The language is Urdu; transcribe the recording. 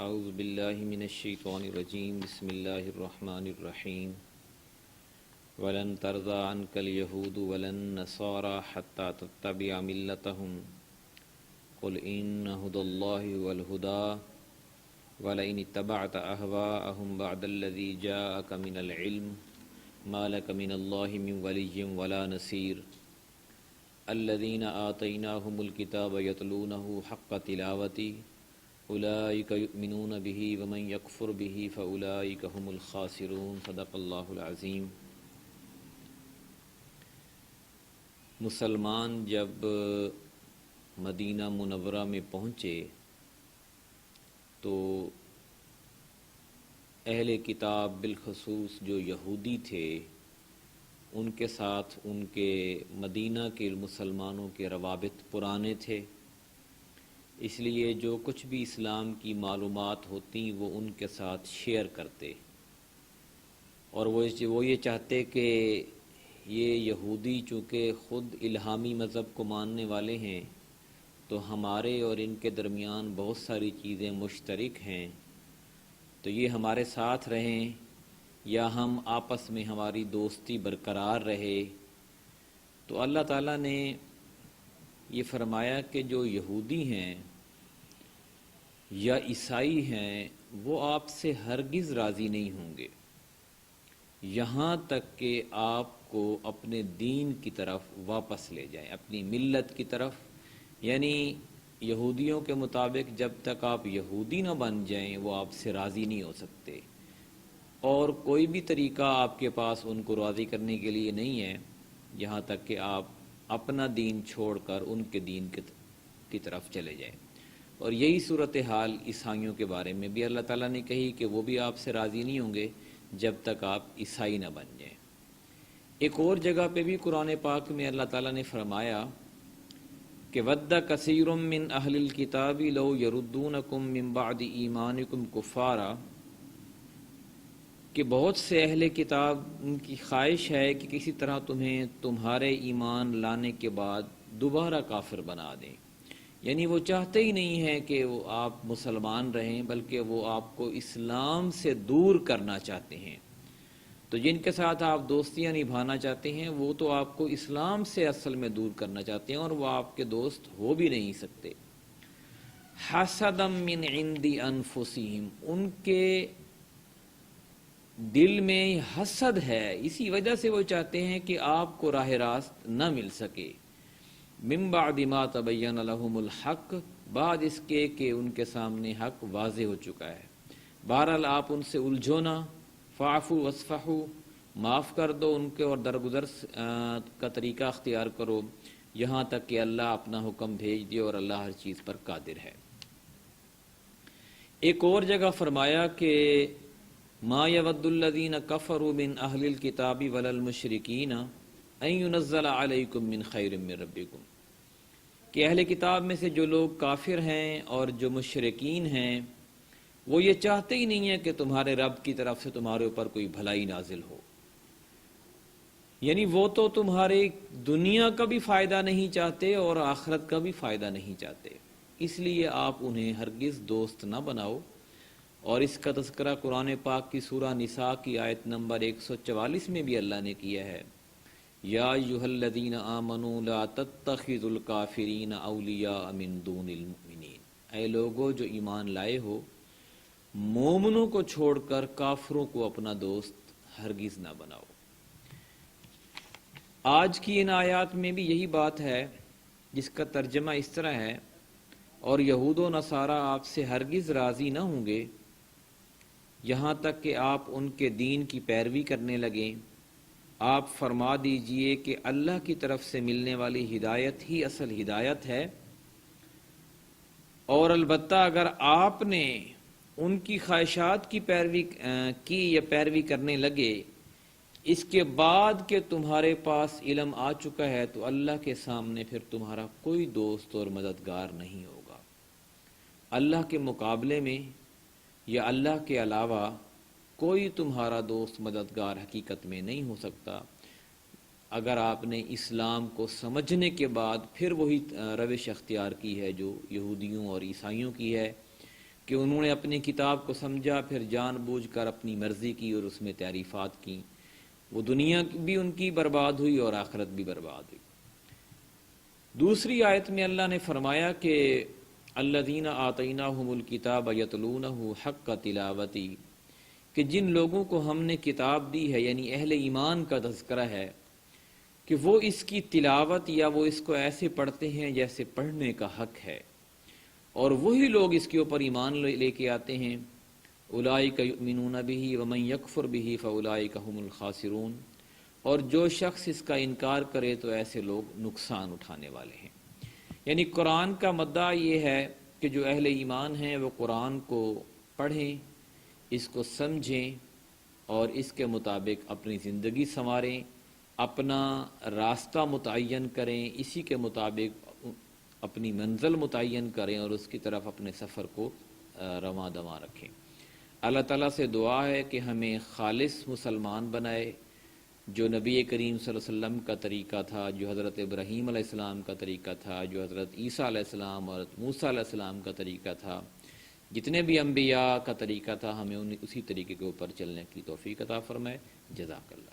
اعوذ باللہ من الشیطان الرجیم بسم اللہ الرحمن الرحیم ولن ترضى عنك اليهود ولا النصارى حتى تتبع ملتهم قل إن هدى الله هو الهدى ولئن اتبعت أهواءهم بعد الذي جاءك من العلم ما لك من الله من ولي ولا نصير الذين آتيناهم الكتاب يتلونه حق تلاوته أولئك يؤمنون به ومن يكفر به فأولئك هم الخاسرون صدق الله العظیم۔ مسلمان جب مدینہ منورہ میں پہنچے تو اہل کتاب بالخصوص جو یہودی تھے ان کے ساتھ ان کے مدینہ کے مسلمانوں کے روابط پرانے تھے، اس لیے جو کچھ بھی اسلام کی معلومات ہوتی وہ ان کے ساتھ شیئر کرتے، اور وہ یہ چاہتے کہ یہ یہودی چونکہ خود الہامی مذہب کو ماننے والے ہیں تو ہمارے اور ان کے درمیان بہت ساری چیزیں مشترک ہیں، تو یہ ہمارے ساتھ رہیں یا ہم آپس میں ہماری دوستی برقرار رہے۔ تو اللہ تعالیٰ نے یہ فرمایا کہ جو یہودی ہیں یا عیسائی ہیں وہ آپ سے ہرگز راضی نہیں ہوں گے یہاں تک کہ آپ کو اپنے دین کی طرف واپس لے جائیں، اپنی ملت کی طرف، یعنی یہودیوں کے مطابق جب تک آپ یہودی نہ بن جائیں وہ آپ سے راضی نہیں ہو سکتے، اور کوئی بھی طریقہ آپ کے پاس ان کو راضی کرنے کے لیے نہیں ہے یہاں تک کہ آپ اپنا دین چھوڑ کر ان کے دین کی طرف چلے جائیں۔ اور یہی صورتحال عیسائیوں کے بارے میں بھی اللہ تعالیٰ نے کہی کہ وہ بھی آپ سے راضی نہیں ہوں گے جب تک آپ عیسائی نہ بن جائیں۔ ایک اور جگہ پہ بھی قرآن پاک میں اللہ تعالیٰ نے فرمایا کہ وَدَّ كَثِيرٌ مِّنْ أَهْلِ الْكِتَابِ لَوْ يَرُدُّونَكُم مِّن بَعْدِ إِيمَانِكُمْ كُفَّارًا، کہ بہت سے اہل کتاب ان کی خواہش ہے کہ کسی طرح تمہیں تمہارے ایمان لانے کے بعد دوبارہ کافر بنا دیں، یعنی وہ چاہتے ہی نہیں ہیں کہ وہ آپ مسلمان رہیں بلکہ وہ آپ کو اسلام سے دور کرنا چاہتے ہیں۔ تو جن کے ساتھ آپ دوستیاں نبھانا چاہتے ہیں وہ تو آپ کو اسلام سے اصل میں دور کرنا چاہتے ہیں اور وہ آپ کے دوست ہو بھی نہیں سکتے۔ حسدا من عند انفسہم، ان کے دل میں حسد ہے، اسی وجہ سے وہ چاہتے ہیں کہ آپ کو راہ راست نہ مل سکے۔ من بعد ما تبین لہم الحق، بعد اس کے کہ ان کے سامنے حق واضح ہو چکا ہے۔ بہرحال آپ ان سے الجھو نہ، فاعفوا واصفحوا، معاف کر دو ان کے اور درگزر کا طریقہ اختیار کرو یہاں تک کہ اللہ اپنا حکم بھیج دے، اور اللہ ہر چیز پر قادر ہے۔ ایک اور جگہ فرمایا کہ ما یود الذین کفروا من اہل الکتاب ولا المشرکین ان ینزل علیکم من خیر من ربکم، کہ اہل کتاب میں سے جو لوگ کافر ہیں اور جو مشرکین ہیں وہ یہ چاہتے ہی نہیں ہیں کہ تمہارے رب کی طرف سے تمہارے اوپر کوئی بھلائی نازل ہو، یعنی وہ تو تمہارے دنیا کا بھی فائدہ نہیں چاہتے اور آخرت کا بھی فائدہ نہیں چاہتے، اس لیے آپ انہیں ہرگز دوست نہ بناؤ۔ اور اس کا تذکرہ قرآن پاک کی سورہ نساء کی آیت نمبر 144 میں بھی اللہ نے کیا ہے، یا ایھا الذین آمنوا لا تتخذوا الکافرین اولیاء من دون المؤمنین، اے لوگو جو ایمان لائے ہو مومنوں کو چھوڑ کر کافروں کو اپنا دوست ہرگز نہ بناؤ۔ آج کی ان آیات میں بھی یہی بات ہے جس کا ترجمہ اس طرح ہے، اور یہود و نصارہ آپ سے ہرگز راضی نہ ہوں گے یہاں تک کہ آپ ان کے دین کی پیروی کرنے لگیں۔ آپ فرما دیجئے کہ اللہ کی طرف سے ملنے والی ہدایت ہی اصل ہدایت ہے، اور البتہ اگر آپ نے ان کی خواہشات کی پیروی کی یا پیروی کرنے لگے اس کے بعد کہ تمہارے پاس علم آ چکا ہے تو اللہ کے سامنے پھر تمہارا کوئی دوست اور مددگار نہیں ہوگا۔ اللہ کے مقابلے میں یا اللہ کے علاوہ کوئی تمہارا دوست مددگار حقیقت میں نہیں ہو سکتا۔ اگر آپ نے اسلام کو سمجھنے کے بعد پھر وہی روش اختیار کی ہے جو یہودیوں اور عیسائیوں کی ہے کہ انہوں نے اپنی کتاب کو سمجھا، پھر جان بوجھ کر اپنی مرضی کی اور اس میں تعریفات کی، وہ دنیا بھی ان کی برباد ہوئی اور آخرت بھی برباد ہوئی۔ دوسری آیت میں اللہ نے فرمایا کہ الذین آتیناہم الکتاب یتلونہ حق تلاوتی، کہ جن لوگوں کو ہم نے کتاب دی ہے، یعنی اہل ایمان کا تذکرہ ہے، کہ وہ اس کی تلاوت یا وہ اس کو ایسے پڑھتے ہیں جیسے پڑھنے کا حق ہے، اور وہی لوگ اس کے اوپر ایمان لے کے آتے ہیں۔ اولئک یؤمنون بہ ومن یکفر بہ فاولئک ھم الخاسرون، اور جو شخص اس کا انکار کرے تو ایسے لوگ نقصان اٹھانے والے ہیں۔ یعنی قرآن کا مدعا یہ ہے کہ جو اہل ایمان ہیں وہ قرآن کو پڑھیں، اس کو سمجھیں اور اس کے مطابق اپنی زندگی سنواریں، اپنا راستہ متعین کریں، اسی کے مطابق اپنی منزل متعین کریں اور اس کی طرف اپنے سفر کو رواں دواں رکھیں۔ اللہ تعالیٰ سے دعا ہے کہ ہمیں خالص مسلمان بنائے، جو نبی کریم صلی اللہ علیہ وسلم کا طریقہ تھا، جو حضرت ابراہیم علیہ السلام کا طریقہ تھا، جو حضرت عیسیٰ علیہ السلام اور حضرت موسیٰ علیہ السلام کا طریقہ تھا، جتنے بھی انبیاء کا طریقہ تھا، ہمیں اسی طریقے کے اوپر چلنے کی توفیق عطا فرمائے۔ جزاک اللہ۔